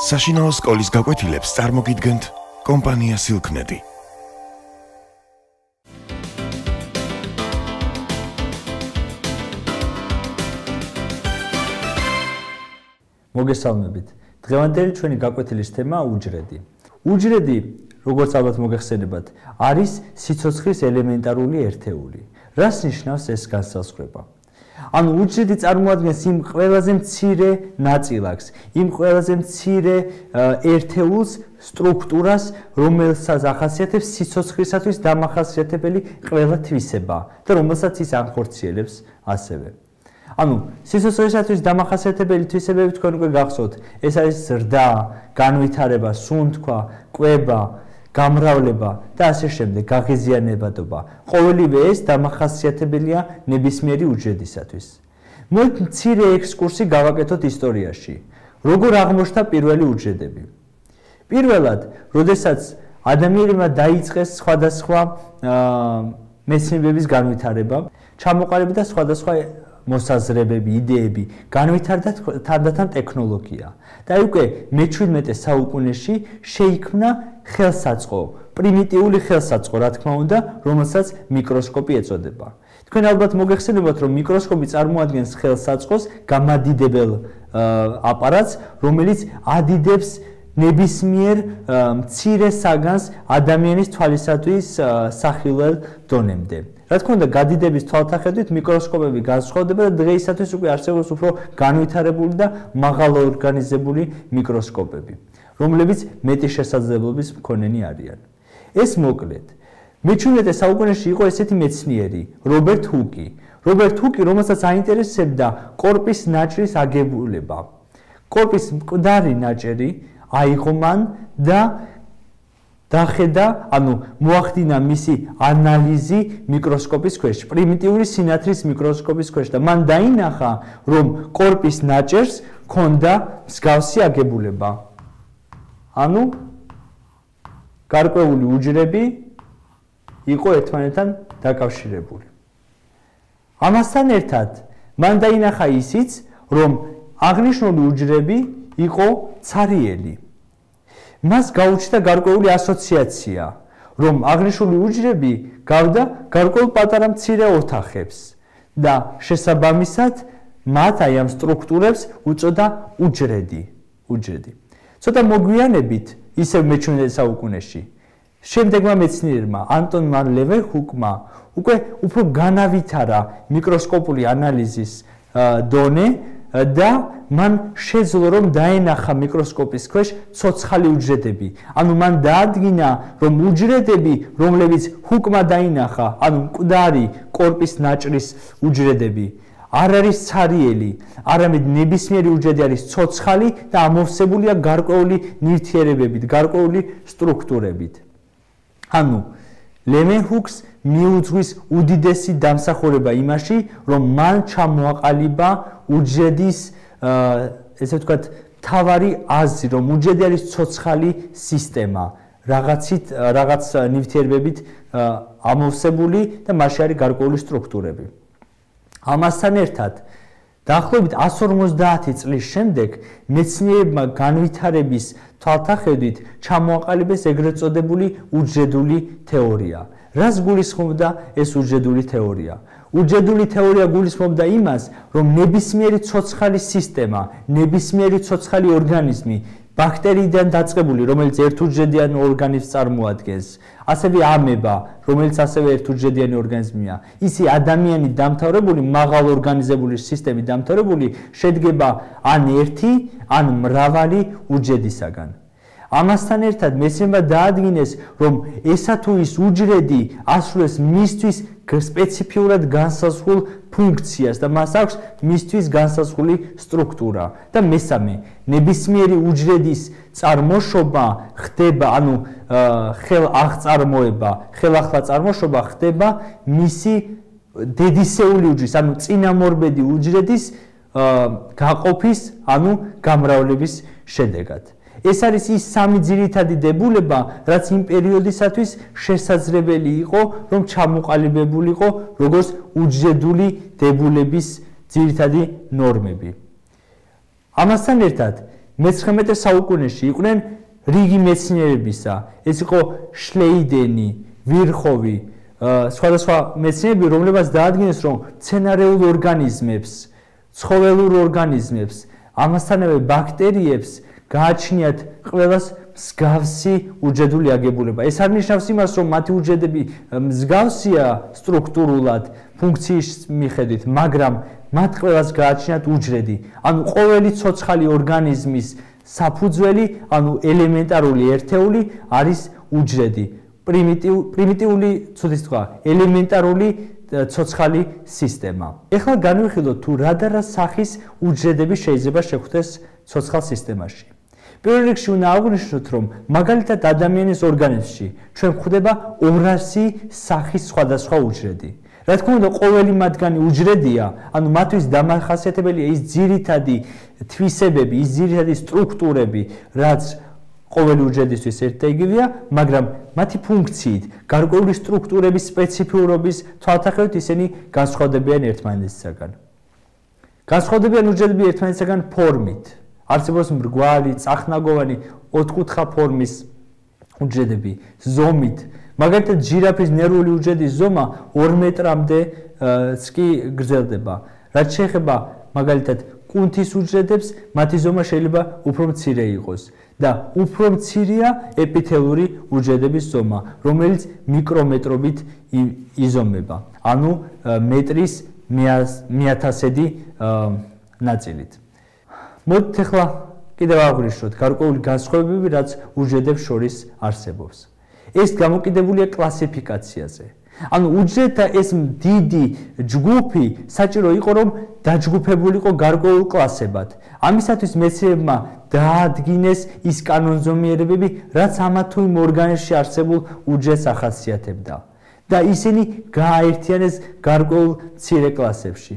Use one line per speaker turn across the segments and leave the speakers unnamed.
საშინაო სკოლის გაკვეთილებს წარმოგიდგენთ კომპანია Silknet.
მოგესალმებით. დღევანდელი ჩვენი გაკვეთილის თემა უჯრედი. უჯრედი, როგორც ალბათ მოგეხსენებათ, არის სიცოცხლის ელემენტარული ერთეული. რას ნიშნავს ეს განსაზღვრება? ანუ უჯრედი წარმოადგენს იმ ყველაზე მცირე ნაწილაკს, იმ ყველაზე მცირე ერთეულს, სტრუქტურას, რომელსაც ახასიათებს სიცოცხლისათვის დამახასიათებელი ყველა თვისება და რომელსაც ის ანხორციელებს ასევე. ანუ სიცოცხლისათვის დამახასიათებელი თვისებები თქვენ უკვე გახსოვთ, ეს არის ზრდა, განვითარება, სუნთქვა, კვება, გამრავლება და ასე შემდეგ, გაღიზიანებადობა. ყოველივე ეს დამახასიათებელია ნებისმიერი უჯრედისათვის. მოდით მცირე ექსკურსი გავაკეთოთ ისტორიაში. როგორ აღმოჩნდა პირველი უჯრედები? პირველად, როდესაც ადამიანებმა დაიწყეს სხვადასხვა მეცნიერების განვითარება, ჩამოყალიბდა სხვადასხვა მოსაზრებები, იდეები, განვითარდა თანდათან ტექნოლოგია. და უკვე მე-17 საუკუნეში შეიქმნა ხელსაწყო, პრიმიტიული ხელსაწყო, რა თქმა უნდა, რომელსაც მიკროსკოპი ეწოდება. თქვენ ალბათ მოგეხსენებათ, რომ მიკროსკოპი წარმოადგენს ხელსაწყოს გამადიდებელ აპარატს, რომელიც ადიდებს ნებისმიერ მცირე საგანს ადამიანის თვალისათვის სახილველ დონემდე. რა თქმა უნდა, გადიდების თვალთახედვით მიკროსკოპები განსხვავდება და დღეისათვის უკვე არსებობს უფრო განვითარებული და მაღალორგანიზებული მიკროსკოპები, რომლებიც მეტი შესაძლებლობის მქონენი არიან. ეს მოკლედ. მე-17 საუკუნეში იყო ესეთი მეცნიერი, რობერტ ჰუკი. რობერტ ჰუკი, რომელსაც აინტერესებდა კორპის ნაჭრის აგებულება. კორპის მკვდარი ნაჭერი აიღო მან და დახედა, ანუ მოახდინა მისი ანალიზი მიკროსკოპის ქვეშ, პრიმიტიული სინათლის მიკროსკოპის ქვეშ და მან დაინახა, რომ კორპის ნაჭერს ჰქონდა მსგავსი აგებულება. ანუ გარკვეული უჯრები იყო ერთმანეთთან დაკავშირებული. ამასთან ერთად მან დაინახა ისიც, რომ აღნიშნული უჯრები იყო ცარიელი. მას გაუჩნდა გარკვეული ასოციაცია, რომ აღნიშნული უჯრები გავდა გარკვეულ პატარა მცირე ოთახებს და შესაბამისად მათ აი ამ სტრუქტურებს უწოდა უჯრედი. ცოტა მოგვიანებით, ისევ მე-17 საუკუნეში, შემდეგმა მეცნიერმა ანტონმა ლევენჰუკმა უკვე უფრო განავითარა მიკროსკოპული ანალიზის დონე და მან შეძლო, რომ დაენახა მიკროსკოპის ქვეშ ცოცხალი უჯრედები. ანუ მან დაადგინა, რომ უჯრედები, რომლებიც ჰუკმა დაინახა, ანუ მკვდარი კორპის ნაჭრის უჯრედები, არ არის ცარიელი, არამედ ნებისმიერი უჯრედი არის ცოცხალი და ამოვსებულია გარკვეული ნივთიერებებით, გარკვეული სტრუქტურებით. ანუ ლევენჰუკს მიუძღვის უდიდესი დამსახურება იმაში, რომ მან ჩამოაყალიბა უჯრედის, ესე ვთქვათ, მთავარი აზრი, რომ უჯრედი არის ცოცხალი სისტემა, რაღაც ნივთიერებებით ამოვსებული და მასში არის გარკვეული სტრუქტურები. ამასთან ერთად, დაახლოებით 150 წლის შემდეგ მეცნიერებმა განვითარების თვალთახედვით ჩამოაყალიბეს ეგრეთ წოდებული უჯრედული თეორია. რას გულისხმობდა ეს უჯრედული თეორია? უჯრედული თეორია გულისხმობდა იმას, რომ ნებისმიერი ცოცხალი სისტემა, ნებისმიერი ცოცხალი ორგანიზმი, ბაქტერიიდან დაწყებული, რომელიც ერთუჯრედიან ორგანიზმს წარმოადგენს, ასევე ამება, რომელიც ასევე ერთუჯრედიანი ორგანიზმია, ისე ადამიანი დამთავრებული, მაღალ ორგანიზებული სისტემით დამთავრებული, შედგება ან ერთი, ან მრავალი უჯრედისაგან. ამასთან ერთად მეცნიერებმა დაადგინეს, რომ ესა თუ ის უჯრედი ასრულებს მისთვის სპეციფიურად განსაზღვრულ ფუნქციას და მას აქვს მისთვის განსაზღვრული სტრუქტურა. და მესამე, ნებისმიერი უჯრედის წარმოშობა ხდება, ანუ ხელახლა წარმოშობა ხდება მისი დედისეული უჯრედის, ანუ წინამორბედი უჯრედის გაყოფის, ანუ გამრავლების შედეგად. ეს არის ის სამი ძირითადი დებულება, რაც იმ პერიოდისათვის შესაძლებელი იყო, რომ ჩამოყალიბებულიყო როგორც უჯრედული დებულების ძირითადი ნორმები. ამასთან ერთად, მე-19 საუკუნეში იყვნენ რიგი მეცნიერებისა. ეს იყო შლეიდენი, ვირხოვი, სხვადასხვა მეცნიერები, რომლებიც დაადგენეს, რომ მცენარეულ ორგანიზმებს, ცხოველურ ორგანიზმებს, ამასთანავე ბაქტერიებს გააჩნიათ ყველას მსგავსი უჯრედული აგებულება. ეს არ ნიშნავს იმას, რომ მათი უჯრედები მსგავსია სტრუქტურულად, ფუნქციის მიხედვით, მაგრამ მათ ყველას გააჩნიათ უჯრედი. ანუ ყოველი ცოცხალი ორგანიზმის საფუძველი, ანუ ელემენტარული ერთეული არის უჯრედი. პრიმიტიული, ცუდი თქვა, ელემენტარული ცოცხალი სისტემა. ეხლა განვიხილოთ თუ რა და რა სახის უჯრედები შეიძლება შეხვდეს ცოცხალ სისტემაში. პირველ რიგში უნდა აღვნიშნოთ, რომ მაგალითად ადამიანის ორგანიზმში ჩვენ გვხვდება 200 სახის სხვადასხვა უჯრედი. რა თქმა უნდა, ყოველი მათგანი უჯრედია, ანუ მათთვის დამახასიათებელია ის ძირითადი თვისებები, ის ძირითადი სტრუქტურები, რაც ყოველი უჯრედისთვის ერთ და იგივეა, მაგრამ მათი ფუნქციით, გარკვეული სტრუქტურების სპეციფიურობის თვალსაჩინო ისინი განსხვავდებიან ერთმანეთისაგან. განსხვავდებიან უჯრედები ერთმანეთისაგან ფორმით. არსებობს მრგვალი, წახნაგოვანი, ოთხკუთხა ფორმის უჯრედები, ზომით. მაგალითად, ჟირაფის ნერვული უჯრედის ზომა 2 მეტრამდე კი გრძელდება. რაც შეეხება მაგალითად კუნთის უჯრედებს, მათი ზომა შეიძლება უფრო მცირე იყოს და უფრო მცირეა ეპითელური უჯრედების ზომა, რომელიც მიკრომეტრობით იზომება, ანუ მეტრის 1000-დი ნაწილით. მოდით ახლა კიდევ აღვნიშნოთ გარკვეული განსხვავებები, რაც უჯრედებს შორის არსებობს. ეს გამოკიდებულია კლასიფიკაციაზე. ანუ უჯრედთა ეს დიდი ჯგუფი საჭირო იყო, რომ დაჯგუფებულიყო გარკვეულ კლასებად. ამისათვის მეცნიერებმა დაადგინეს ის კანონზომიერებები, რაც ამა თუ იმ ორგანიზმში არსებულ უჯრედს ახასიათებდა. და ისინი გააერთიანეს გარკვეულ მცირე კლასებში,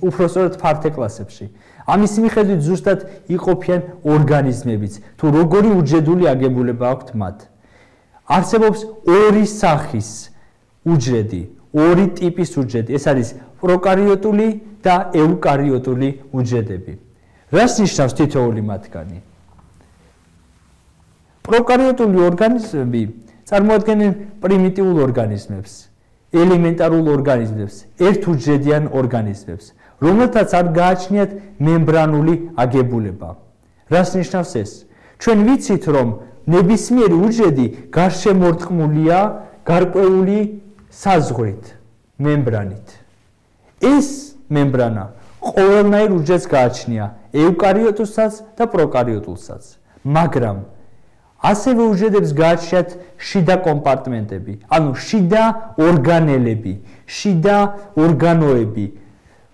უფრო სწორედ ფართე კლასებში. ამის მიხედვით ზუსტად იყოფიან ორგანიზმებიც, თუ როგორი უჯრედული აგებულება აქვთ მათ. არსებობს 2 სახის უჯრედი, 2 ტიპის უჯრედი. ეს არის პროკარიოტული და ეუკარიოტული უჯრედები. რას ნიშნავს თითოეული მათგანი? პროკარიოტული ორგანიზმები წარმოადგენენ პრიმიტიულ ორგანიზმებს, ელემენტარულ ორგანიზმებს, ერთუჯრედიან ორგანიზმებს, რომელთაც არ გააჩნიათ მემბრანული აგებულება. რას ნიშნავს ეს? ჩვენ ვიცით, რომ ნებისმიერი უჯრედი გარშემორტყმულია გარკვეული საზღვრით, მემბრანით. ეს მემბრანა ყოველნაირ უჯრედს გააჩნია, ეუკარიოტულსაც და პროკარიოტულსაც. მაგრამ ასევე უჯრედებს გააჩნიათ შიდა კომპარტმენტები, ანუ შიდა ორგანელები, შიდა ორგანოები,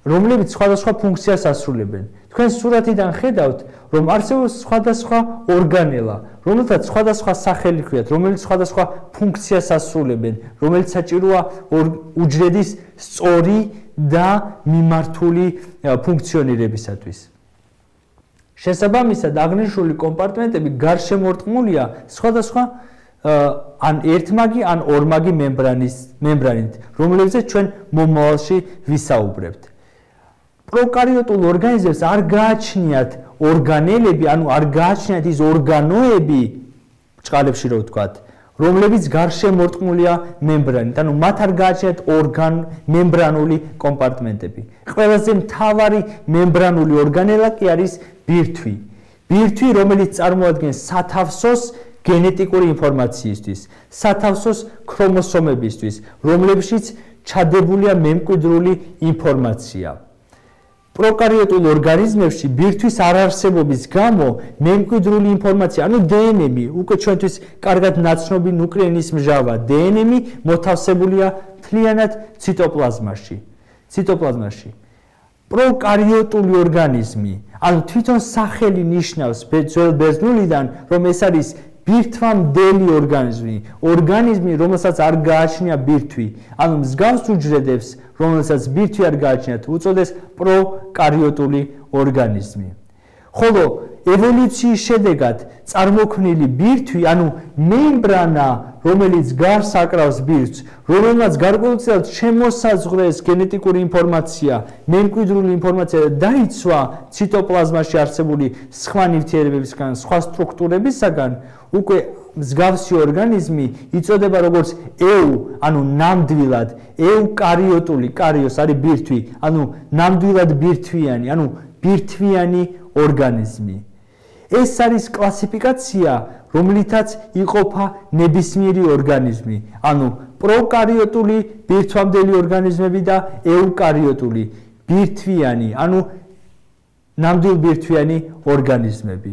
რომლებიც სხვადასხვა ფუნქციას ასრულებენ. თქვენ სურათიდან ხედავთ, რომ არსებობს სხვადასხვა ორგანელა, რომელთაც სხვადასხვა სახელი ჰქვიათ, რომელიც სხვადასხვა ფუნქციას ასრულებენ, რომელიც საჭიროა უჯრედის სწორი და მიმართული ფუნქციონირებისათვის. შესაბამისად, აღნიშნული კომპარტმენტები გარშემორტყმულია სხვადასხვა ან ერთმაგი, ან ორმაგი მემბრანით, რომლებზეც ჩვენ მომავალში ვისაუბრებთ. პროკარიოტულ ორგანიზმებს არ გააჩნიათ ორგანელები, ანუ არ გააჩნიათ ის ორგანოები, ბრჭყალებში რო ვთქვათ, რომლებიც გარშემორტყმულია მემბრანით, ანუ მათ არ გააჩნიათ მემბრანული კომპარტმენტები. ყველაზე მთავარი მემბრანული ორგანელა კი არის ბირთვი. ბირთვი, რომელიც წარმოადგენს სათავსოს გენეტიკური ინფორმაციისთვის, სათავსოს ქრომოსომებისთვის, რომლებშიც ჩადებულია მემკვიდრული ინფორმაცია. პროკარიოტულ ორგანიზმებში ბირთვის არარსებობის გამო მემკვიდრული ინფორმაცია, ანუ დნმ, უკვე ჩვენთვის კარგად ნაცნობი ნუკლეინის მჟავა, დნმ მოთავსებულია მთლიანად ციტოპლაზმაში. პროკარიოტული ორგანიზმი, ანუ თვითონ სახელი ნიშნავს ძველ ბერძნულიდან, რომ ეს არის ბირთვამდელი ორგანიზმი, რომელსაც არ გააჩნია ბირთვი, ანუ მსგავს უჯრედებს, რომელსაც ბირთვი არ გააჩნიათ, უწოდეს პროკარიოტული ორგანიზმი. ხოლო ევოლუციის შედეგად წარმოქმნილი ბირთვი, ანუ მემბრანა, რომელიც გარს აკრავს ბირთვს, რომელმაც გარკვეულწილად შემოსაზღვრეს გენეტიკური ინფორმაცია, მემკვიდრული ინფორმაცია და დაიცვა ციტოპლაზმაში არსებული სხვა ნივთიერებებისგან, სხვა სტრუქტურებისგან, უკვე მსგავსი ორგანიზმი იწოდება როგორც ანუ ნამდვილად ეუკარიოტული, კარიოს არის ბირთვი, ანუ ნამდვილად ბირთვიანი, ანუ ბირთვიანი ორგანიზმი. ეს არის კლასიფიკაცია, რომლითაც იყოფა ნებისმიერი ორგანიზმი, ანუ პროკარიოტული ბირთვამდელი ორგანიზმები და ეუკარიოტული ბირთვიანი, ანუ ნამდვილ ბირთვიანი ორგანიზმები.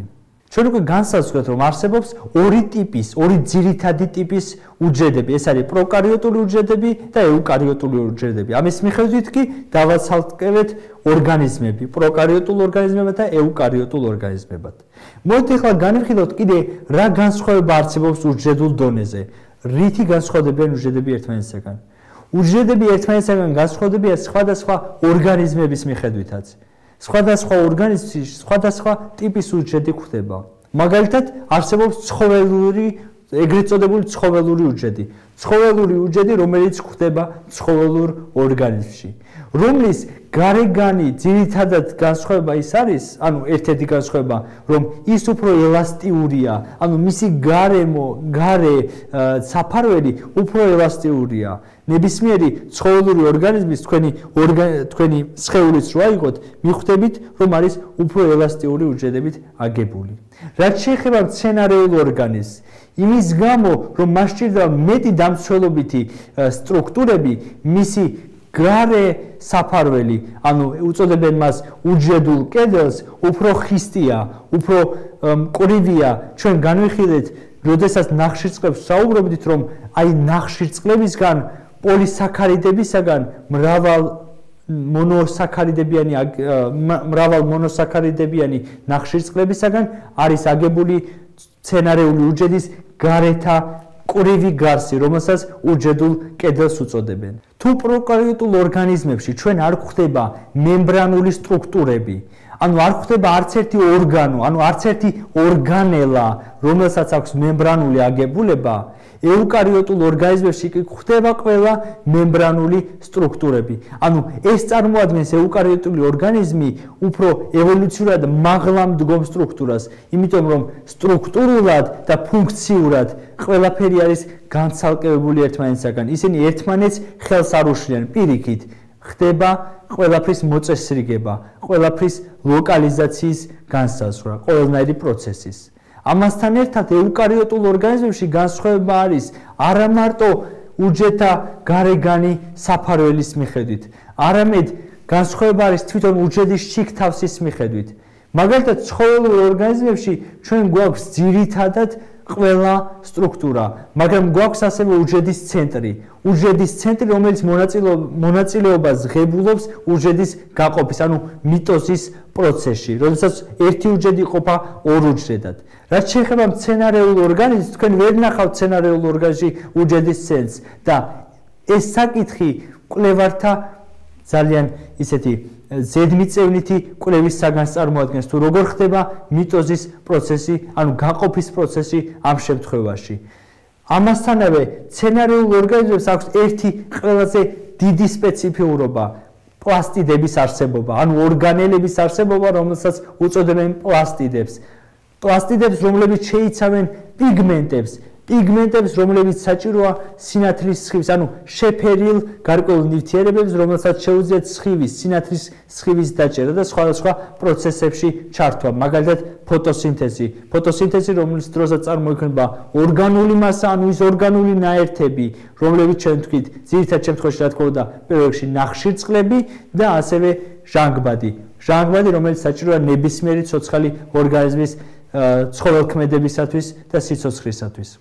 ჩვენ უკვე განსაზღვრეთ, რომ არსებობს ორი ძირითადი ტიპის უჯრედები, ეს არის პროკარიოტული უჯრედები და ეუკარიოტული უჯრედები. ამის მიხედვით კი დავაცალკევეთ ორგანიზმები, პროკარიოტულ ორგანიზმებად და ეუკარიოტულ ორგანიზმებად. მოდით ახლა განვიხილოთ კიდე რა განსხვავება არსებობს უჯრედულ დონეზე. რითი განსხვავდებიან უჯრედები ერთმანეთისგან? უჯრედები ერთმანეთისგან განსხვავდებიან სხვადასხვა ორგანიზმების მიხედვითაც. სხვადასხვა ორგანიზმში სხვადასხვა ტიპის უჯრედი გვხვდება. მაგალითად, არსებობს ცხოველური, ეგრეთ წოდებული ცხოველური უჯრედი. ცხოველური უჯრედი, რომელიც გვხვდება ცხოველურ ორგანიზმში, რომლის გარეგანი ძირითადად განსხვავება ის არის, ანუ ერთ-ერთი განსხვავება, რომ ის უფრო ელასტიურია, ანუ მისი გარე საფარველი უფრო ელასტიურია. ნებისმიერი ცხოველური ორგანიზმის თქვენი სხეულიც რო აიღოთ, მიხვდებით, რომ არის უფრო ელასტიური უჯრედებით აგებული. რაც შეეხება მცენარეულ ორგანიზმს, იმის გამო, რომ მას სჭირდება მეტი დამცველობითი სტრუქტურები, მისი გარე საფარველი, ანუ უწოდებენ მას უჯრედულ კედელს, უფრო ხისტია, უფრო მკვრივია. ჩვენ განვიხილეთ, როდესაც ნახშირწყლებს საუბრობდით, რომ აი ნახშირწყლებისგან პოლისაქარიდებისაგან მრავალ მონოსაქარიდებიანი ნახშირწყლებისაგან არის აგებული მცენარეული უჯრედის გარეთა მკვრივი გარსი, რომელსაც უჯრედულ კედელს უწოდებენ. თუ პროკარიოტულ ორგანიზმებში ჩვენ არ გვხვდება მემბრანული სტრუქტურები, ანუ არ გვხვდება არც ერთი ორგანო, ანუ არც ერთი ორგანელა, რომელსაც აქვს მემბრანული აგებულება, ეუკარიოტულ ორგანიზმებში კი გვხვდება ყველა მემბრანული სტრუქტურები. ანუ ეს წარმოადგენს ეუკარიოტული ორგანიზმი უფრო ევოლუციურად მაღლა მდგომ სტრუქტურას, იმიტომ რომ სტრუქტურულად და ფუნქციურად ყველაფერი არის განცალკევებული ერთმანეთისგან. ისინი ერთმანეთს ხელს არ უშლიან, პირიქით ხდება ყველაფრის მოწესრიგება, ყველაფრის ლოკალიზაციის განსაზღვრა, ყველანაირი პროცესის. ამასთან ერთად ეუკარიოტულ ორგანიზმებში განსხვავება არის არა მარტო უჯრედთა გარეგანი საფარველის მიხედვით, არამედ განსხვავება არის თვითონ უჯრედის შიგთავსის მიხედვით. მაგალითად, ცხოველურ ორგანიზმებში ჩვენ გვაქვს ძირითადად ყველა სტრუქტურა, მაგრამ გვაქვს ასევე უჯრედის ცენტრი. უჯრედის ცენტრი, რომელიც მონაწილეობას ღებულობს უჯრედის გაყოფის, ანუ მიტოზის პროცესში, როდესაც ერთი უჯრედი იყოფა ორ უჯრედად. რაც შეეხება მცენარეულ ორგანიზმს, თქვენ ვერ ნახავთ მცენარეულ ორგანიზმში უჯრედის ცენტრს და ეს საკითხი კვლევართა ძალიან ისეთი ზედმიწევნითი კვლევის საგანს წარმოადგენს, თუ როგორ ხდება მიტოზის პროცესი, ანუ გაყოფის პროცესი ამ შემთხვევაში. ამასთანავე, მცენარეულ ორგანიზმებს აქვს ერთი ყველაზე დიდი სპეციფიურობა, პლასტიდების არსებობა, ანუ ორგანელების არსებობა, რომელსაც უწოდებენ პლასტიდებს. პლასტიდებს, რომლებიც შეიცავენ პიგმენტებს, რომლებიც საჭიროა სინათლის სხივის, ანუ შეფერილ გარკვეულ ნივთიერებებს, რომელსაც შეუძლიათ სხივის, სინათლის სხივის დაჭერა და სხვადასხვა პროცესებში ჩართვა, მაგალითად ფოტოსინთეზი. ფოტოსინთეზი, რომლის დროსაც წარმოიქმნება ორგანული მასა, ანუ ის ორგანული ნაერთები, რომლებიც ჩვენ ვთქვით, ძირითად შემთხვევაში რა თქმა უნდა, პირველ რიგში ნახშირწყლები და ასევე ჟანგბადი, რომელიც საჭიროა ნებისმიერი ცოცხალი ორგანიზმის ცხოველქმედებისათვის და სიცოცხლისათვის.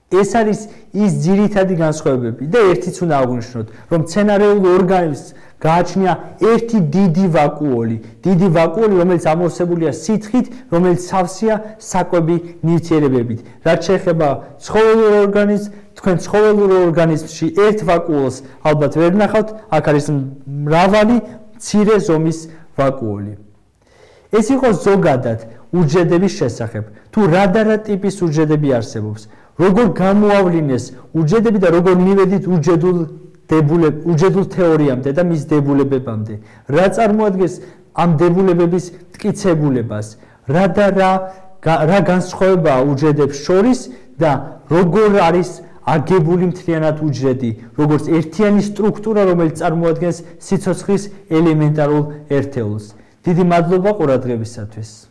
ეს არის ის ძირითადი განსხვავებები და ერთიც უნდა აღვნიშნოთ, რომ მცენარეულ ორგანიზმს გააჩნია ერთი დიდი ვაკუოლი, რომელიც ამოვსებულია სითხით, რომელიც სავსეა საკვები ნივთიერებებით. რაც შეეხება ცხოველურ ორგანიზმს, თქვენ ცხოველურ ორგანიზმში ერთ ვაკუოლს ალბათ ვერ ნახავთ, აქ არის მრავალი მცირე ზომის ვაკუოლი. ეს იყო ზოგადად უჯრედების შესახებ. თუ რა ტიპის უჯრედები არსებობს, როგორ გამოავლინეს უჯრედები და როგორ მივედით უჯრედულ თეორიამდე და მის დებულებებამდე. რა წარმოადგენს ამ დებულებების მტკიცებულებას, რა განსხვავებაა უჯრედებს შორის და როგორ არის აგებული მთლიანად უჯრედი, როგორც ერთიანი სტრუქტურა, რომელიც წარმოადგენს სიცოცხლის ელემენტარულ ერთეულს. დიდი მადლობა ყურადღებისათვის.